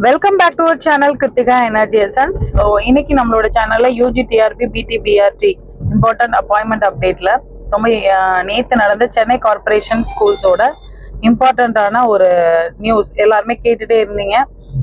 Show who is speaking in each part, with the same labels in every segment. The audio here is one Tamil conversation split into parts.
Speaker 1: Welcome back to our channel Krithika energy essence. So இன்னைக்கு நம்மளோட சேனல்ல யூஜிடிஆர்பி பிடிபிஆர்டி இம்பார்ட்டன்ட் அப்பாயின்மெண்ட் அப்டேட்ல ரொம்ப நேற்று நடந்த சென்னை கார்பரேஷன் ஸ்கூல்ஸோட இம்பார்ட்டண்ட்டான ஒரு நியூஸ் எல்லாருமே கேட்டுட்டே இருந்தீங்க.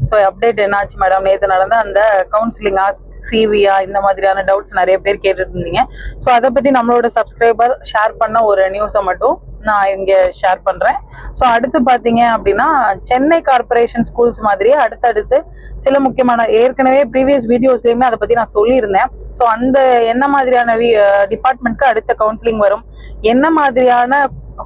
Speaker 1: ஸோ அப்டேட் என்னாச்சு மேடம், நேற்று நடந்த அந்த கவுன்சிலிங்கா சிவியா இந்த மாதிரியான டவுட்ஸ் நிறைய பேர் கேட்டுட்டு இருந்தீங்க. ஸோ அதை பற்றி நம்மளோட சப்ஸ்கிரைபர் ஷேர் பண்ண ஒரு நியூஸை மட்டும் நான் இங்கே ஷேர் பண்ணுறேன். ஸோ அடுத்து பார்த்தீங்க அப்படின்னா சென்னை கார்பரேஷன் ஸ்கூல்ஸ் மாதிரியே அடுத்தடுத்து சில முக்கியமான ஏற்கனவே ப்ரீவியஸ் வீடியோஸ்லேயுமே அதை பற்றி நான் சொல்லியிருந்தேன். ஸோ அந்த என்ன மாதிரியான டிபார்ட்மெண்ட்க்கு அடுத்த கவுன்சிலிங் வரும், என்ன மாதிரியான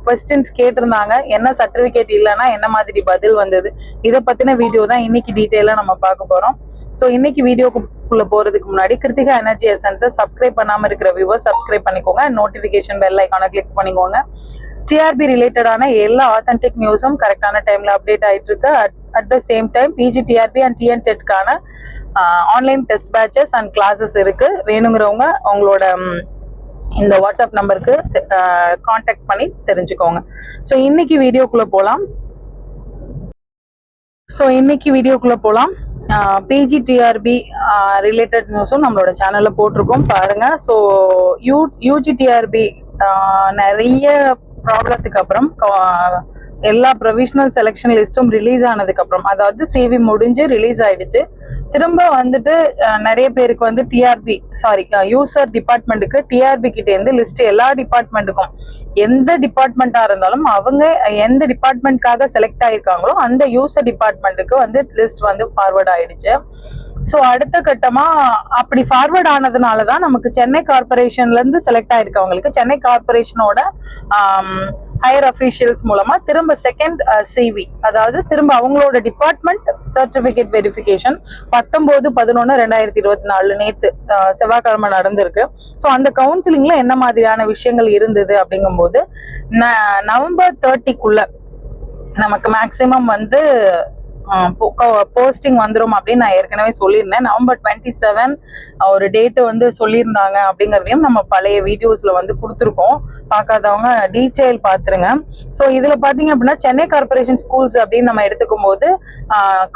Speaker 1: கொஸ்டின்ஸ் கேட்டிருந்தாங்க, என்ன சர்டிஃபிகேட் இல்லைன்னா என்ன மாதிரி பதில் வந்தது, இதை பற்றின வீடியோ தான் இன்னைக்கு டீட்டெயிலாக நம்ம பார்க்க போகிறோம். ஸோ இன்னைக்கு வீடியோக்குள்ள போகிறதுக்கு முன்னாடி கிருத்திகா எனர்ஜி எசன்ஸை சப்ஸ்கிரைப் பண்ணாமல் இருக்கிற வியூவர்ஸ் சப்ஸ்கிரைப் பண்ணிக்கோங்க. நோட்டிஃபிகேஷன் பெல் ஐக்கானை கிளிக் பண்ணிக்கோங்க. டிஆர்பி ரிலேட்டடான எல்லா ஆத்தென்டிக் நியூஸும் கரெக்டான டைம்ல அப்டேட் ஆயிட்டு இருக்கு. At the same time PGTRB and டிஎன்டெட்கான online test batches and classes இருக்கு. வேணுங்கிறவங்க உங்களோட இந்த வாட்ஸ்அப் நம்பருக்கு கான்டாக்ட் பண்ணி தெரிஞ்சுக்கோங்க. ஸோ இன்னைக்கு வீடியோக்குள்ள போகலாம். பிஜிடிஆர்பி ரிலேட்டட் நியூஸும் நம்மளோட சேனல்ல போட்டிருக்கோம், பாருங்க. ஸோ யூஜிடிஆர்பி நிறைய ப்ராப்ளத்துக்கு அப்புறம் எல்லா ப்ரொவிஷனல் செலெக்ஷன் லிஸ்ட்டும் ரிலீஸ் ஆனதுக்கு அப்புறம், அதாவது சிவி முடிஞ்சு ரிலீஸ் ஆயிடுச்சு, திரும்ப வந்துட்டு நிறைய பேருக்கு வந்து யூசர் டிபார்ட்மெண்ட்டுக்கு டிஆர்பி கிட்ட இருந்து லிஸ்ட் எல்லா டிபார்ட்மெண்ட்டுக்கும் எந்த டிபார்ட்மெண்ட்டா இருந்தாலும் அவங்க எந்த டிபார்ட்மெண்ட்காக செலக்ட் ஆயிருக்காங்களோ அந்த யூசர் டிபார்ட்மெண்ட்டுக்கு வந்து லிஸ்ட் வந்து ஃபார்வர்ட் ஆயிடுச்சு. ஸோ அடுத்த கட்டமா அப்படி ஃபார்வர்ட் ஆனதுனாலதான் நமக்கு சென்னை கார்பரேஷன்ல இருந்து செலக்ட் ஆயிருக்கவங்களுக்கு சென்னை கார்பரேஷனோட ஹையர் அஃபீஷியல்ஸ் மூலமா திரும்ப செகண்ட் சிவி, அதாவது திரும்ப அவங்களோட டிபார்ட்மெண்ட் சர்டிபிகேட் வெரிஃபிகேஷன் 19/11/2024 நேத்து செவ்வாய்க்கிழமை நடந்திருக்கு. ஸோ அந்த கவுன்சிலிங்ல என்ன மாதிரியான விஷயங்கள் இருந்தது அப்படிங்கும்போது, நவம்பர் 30க்குள்ள நமக்கு மேக்சிமம் வந்து போஸ்டிங் வந்துடும் அப்படின்னு நான் ஏற்கனவே சொல்லியிருந்தேன். நவம்பர் 27 ஒரு டேட்டு வந்து சொல்லியிருந்தாங்க அப்படிங்கிறதையும் நம்ம பழைய வீடியோஸ்ல வந்து கொடுத்துருக்கோம். பார்க்காதவங்க டீட்டெயில் பார்த்துருங்க. ஸோ இதுல பாத்தீங்க அப்படின்னா சென்னை கார்பரேஷன் ஸ்கூல்ஸ் அப்படின்னு நம்ம எடுத்துக்கும் போது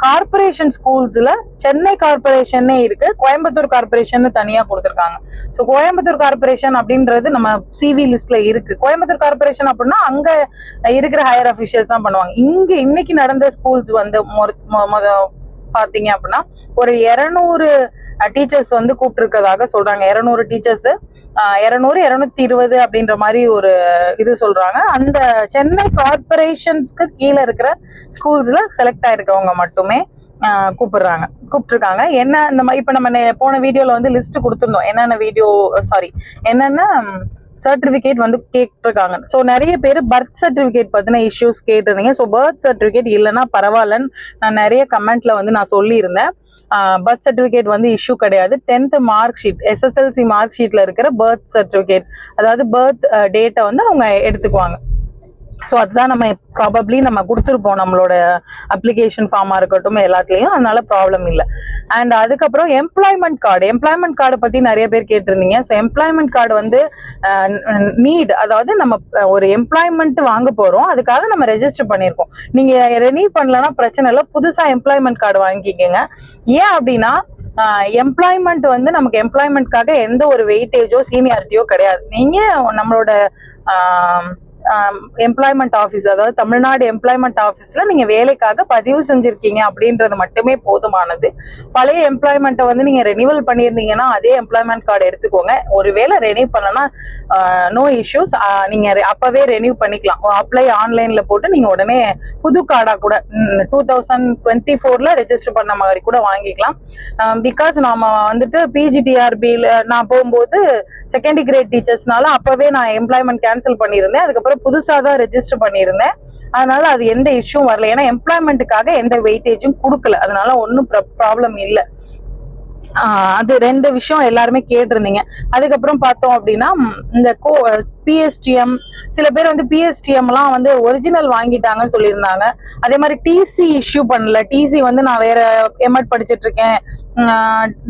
Speaker 1: கார்பரேஷன் ஸ்கூல்ஸ்ல சென்னை கார்பரேஷனே இருக்கு, கோயம்புத்தூர் கார்பரேஷன் தனியா கொடுத்துருக்காங்க. ஸோ கோயம்புத்தூர் கார்பரேஷன் அப்படின்றது நம்ம சிவி லிஸ்ட்ல இருக்கு. கோயம்புத்தூர் கார்பரேஷன் அப்படின்னா அங்க இருக்கிற ஹையர் அஃபிஷியல்ஸ் தான் பண்ணுவாங்க. இன்னைக்கு நடந்த ஸ்கூல்ஸ் வந்து பாத்தீங்க அப்படின்னா ஒரு 200 டீச்சர்ஸ் வந்து கூப்பிட்டு இருக்கதாக சொல்றாங்க. 200 டீச்சர்ஸ் 220 அப்படின்ற மாதிரி ஒரு இது சொல்றாங்க. அந்த சென்னை கார்பரேஷன்ஸ்க்கு கீழே இருக்கிற ஸ்கூல்ஸ்ல செலக்ட் ஆயிருக்கவங்க மட்டுமே கூப்பிட்டுருக்காங்க. என்ன இந்த மாதிரி இப்ப நம்ம போன வீடியோல வந்து லிஸ்ட் கொடுத்துருந்தோம், என்னென்ன சர்டிபிகேட் வந்து கேட்டிருக்காங்க. ஸோ நிறைய பேர் பர்த் சர்டிபிகேட் பத்தின இஷ்யூஸ் கேட்டிருந்தீங்க. ஸோ பர்த் சர்டிபிகேட் இல்லைன்னா பரவாயில்லன்னு நான் நிறைய கமெண்ட்ல வந்து நான் சொல்லியிருந்தேன். பர்த் சர்டிபிகேட் வந்து இஷ்யூ கிடையாது. 10th mark sheet, SSLC mark ஷீட்ல இருக்கிற பர்த் சர்டிபிகேட், அதாவது பர்த் டேட்டை வந்து அவங்க எடுத்துக்குவாங்க. ஸோ அதுதான் நம்ம ப்ராபப்ளி நம்ம கொடுத்துருப்போம் நம்மளோட அப்ளிகேஷன் ஃபார்மா இருக்கட்டும் எல்லாத்துலேயும், அதனால ப்ராப்ளம் இல்லை. அண்ட் அதுக்கப்புறம் எம்ப்ளாய்மெண்ட் கார்டு பற்றி நிறைய பேர் கேட்டிருந்தீங்க. ஸோ எம்ப்ளாய்மெண்ட் கார்டு வந்து அதாவது நம்ம ஒரு எம்ப்ளாய்மெண்ட் வாங்க போகிறோம், அதுக்காக நம்ம ரெஜிஸ்டர் பண்ணியிருக்கோம். நீங்கள் ரெனியூ பண்ணலன்னா பிரச்சனை இல்லை, புதுசாக எம்ப்ளாய்மெண்ட் கார்டு வாங்கிக்கோங்க. ஏன் அப்படின்னா எம்ப்ளாய்மெண்ட் வந்து நமக்கு எம்ப்ளாய்மெண்ட்காக எந்த ஒரு வெயிட்டேஜோ சீனியாரிட்டியோ கிடையாது. நீங்கள் நம்மளோட எம்ப்ளாய்மெண்ட் ஆஃபீஸ், அதாவது தமிழ்நாடு எம்ப்ளாய்மெண்ட் ஆஃபீஸ்ல நீங்க வேலைக்காக பதிவு செஞ்சிருக்கீங்க அப்படின்றது மட்டுமே போதுமானது. பழைய எம்ப்ளாய்மெண்ட்டை வந்து நீங்க ரெனியூவல் பண்ணியிருந்தீங்கன்னா அதே எம்ப்ளாய்மெண்ட் கார்டு எடுத்துக்கோங்க. ஒருவேளை ரெனியூ பண்ணனா நோ இஷ்யூஸ், நீங்க அப்பவே ரெனியூ பண்ணிக்கலாம். அப்ளை ஆன்லைன்ல போட்டு நீங்க உடனே புது கார்டா கூட 2024ல ரெஜிஸ்டர் பண்ண மாதிரி கூட வாங்கிக்கலாம். பிகாஸ் நாம வந்துட்டு பிஜிடிஆர்பியில நான் போகும்போது செகண்டரி கிரேட் டீச்சர்ஸ்னால அப்பவே நான் எம்ப்ளாய்மெண்ட் கேன்சல் பண்ணியிருந்தேன். அதுக்கப்புறம் புதுசா தான் ரெஜிஸ்டர் பண்ணியிருந்தேன். அதனால அது எந்த இஷ்யூவும் வரல. ஏன்னா எம்ப்ளாய்மெண்ட்டுக்காக எந்த வெயிட்டேஜும் கொடுக்கல, அதனால ஒன்றும் ப்ராப்ளம் இல்லை. அது 2 விஷயம் எல்லாருமே கேட்டிருந்தீங்க. அதுக்கப்புறம் பார்த்தோம் அப்படின்னா இந்த பிஎஸ்டிஎம் சில பேர் வந்து பிஎஸ்டிஎம்லாம் வந்து ஒரிஜினல் வாங்கிட்டாங்கன்னு சொல்லியிருந்தாங்க. அதே மாதிரி டிசி இஷ்யூ பண்ணல. டிசி வந்து நான் வேற எம்எட் படிச்சுட்டு இருக்கேன்,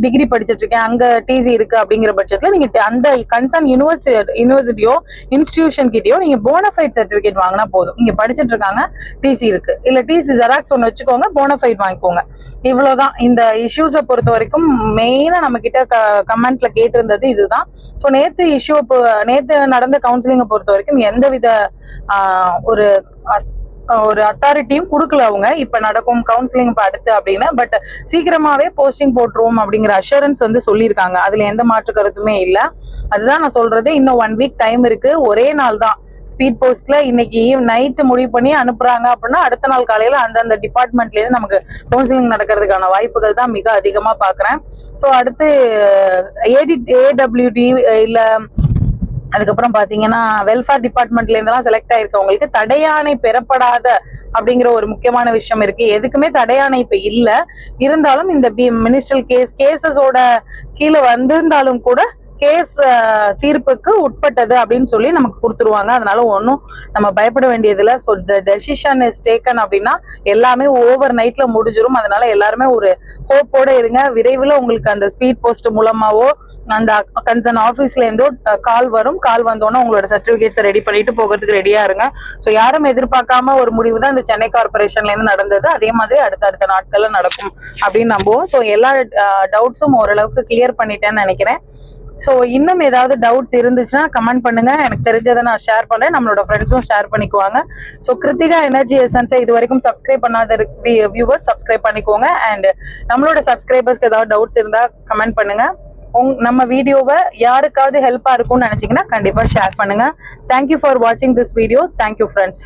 Speaker 1: டிகிரி படிச்சுட்டு இருக்கேன், அங்க டிசி இருக்கு அப்படிங்கிற பட்சத்துல நீங்க அந்த கன்சர்ன் யூனிவர்சிட்டியோ இன்ஸ்டிடியூஷன் கிட்டயோ நீங்க போனஃபைட் சர்டிபிகேட் வாங்கினா போதும். இங்க படிச்சுட்டு இருக்காங்க, டிசி இருக்கு, இல்ல டிசி ஜெராக்ஸ் ஒன்று வச்சுக்கோங்க, போனஃபைட் வாங்கிக்கோங்க. இவ்வளவுதான். இந்த இஷ்யூஸை பொறுத்த வரைக்கும் மெயினா நம்ம கிட்ட கமெண்ட்ல கேட்டிருந்தது இதுதான். ஸோ நேத்து நடந்த கவுன்சிலிங்கை பொறுத்த வரைக்கும் எந்தவித ஒரு அத்தாரிட்டியும் கொடுக்கல அவங்க. இப்ப நடக்கும் கவுன்சிலிங் அடுத்து அப்படின்னு, பட் சீக்கிரமாவே போஸ்டிங் போட்டுருவோம் அப்படிங்கிற அஷூரன்ஸ் வந்து சொல்லியிருக்காங்க. அதுல எந்த மாற்று கருத்துமே இல்லை. அதுதான் நான் சொல்றது. இன்னும் 1 வீக் டைம் இருக்கு. ஒரே நாள் தான் ஸ்பீட் போஸ்ட்ல இன்னைக்கு நைட்டு முடிவு பண்ணி அனுப்புறாங்க அப்படின்னா அடுத்த நாள் காலையில அந்தந்த டிபார்ட்மெண்ட்ல இருந்து நமக்கு கவுன்சிலிங் நடக்கிறதுக்கான வாய்ப்புகள் தான் மிக அதிகமா பாக்குறேன். ஸோ அடுத்து ஏடபிள்யூடி இல்ல அதுக்கப்புறம் பாத்தீங்கன்னா வெல்ஃபேர் டிபார்ட்மெண்ட்ல இருந்தெல்லாம் செலக்ட் ஆயிருக்கவங்களுக்கு தடையாணை பெறப்படாத அப்படிங்கிற ஒரு முக்கியமான விஷயம் இருக்கு. எதுக்குமே தடையாணை இப்ப இல்ல. இருந்தாலும் இந்த மினிஸ்ட்ரல் கேசஸோட கீழே வந்திருந்தாலும் கூட கேஸ் தீர்ப்புக்கு உட்பட்டது அப்படின்னு சொல்லி நமக்கு கொடுத்துருவாங்க. அதனால ஒன்றும் நம்ம பயப்பட வேண்டியதில்லை. So the decision is taken அப்படின்னா எல்லாமே ஓவர் நைட்ல முடிஞ்சிடும். அதனால எல்லாருமே ஒரு ஹோப்போட இருங்க. விரைவில் உங்களுக்கு அந்த ஸ்பீட் போஸ்ட் மூலமாவோ அந்த கன்சர்ன் ஆஃபீஸ்ல இருந்தோ கால் வரும். கால் வந்தோன்னா உங்களோட சர்டிபிகேட்ஸை ரெடி பண்ணிட்டு போகிறதுக்கு ரெடியா இருங்க. ஸோ யாரும் எதிர்பார்க்காம ஒரு முடிவு தான் இந்த சென்னை கார்பரேஷன்ல இருந்து நடந்தது. அதே மாதிரி அடுத்த நாட்கள்ல நடக்கும் அப்படின்னு நம்புவோம். ஸோ எல்லா டவுட்ஸும் ஓரளவுக்கு கிளியர் பண்ணிட்டேன்னு நினைக்கிறேன். ஸோ இன்னும் ஏதாவது டவுட்ஸ் இருந்துச்சுன்னா கமெண்ட் பண்ணுங்க. எனக்கு தெரிஞ்சதை நான் ஷேர் பண்றேன், நம்மளோட ஃப்ரெண்ட்ஸும் ஷேர் பண்ணிக்குவாங்க. ஸோ கிருத்திகா எனர்ஜி எசன்ஸை இது வரைக்கும் சப்ஸ்கிரைப் பண்ணாத வியூவர்ஸ் சப்ஸ்கிரைப் பண்ணிக்கோங்க. அண்ட் நம்மளோட சப்ஸ்கிரைபர்ஸ்க்கு ஏதாவது டவுட்ஸ் இருந்தா கமெண்ட் பண்ணுங்க. நம்ம வீடியோவை யாருக்காவது ஹெல்ப்பா இருக்கும்னு நினைச்சீங்கன்னா கண்டிப்பா ஷேர் பண்ணுங்க. தேங்க்யூ ஃபார் வாட்சிங் திஸ் வீடியோ. Thank you friends.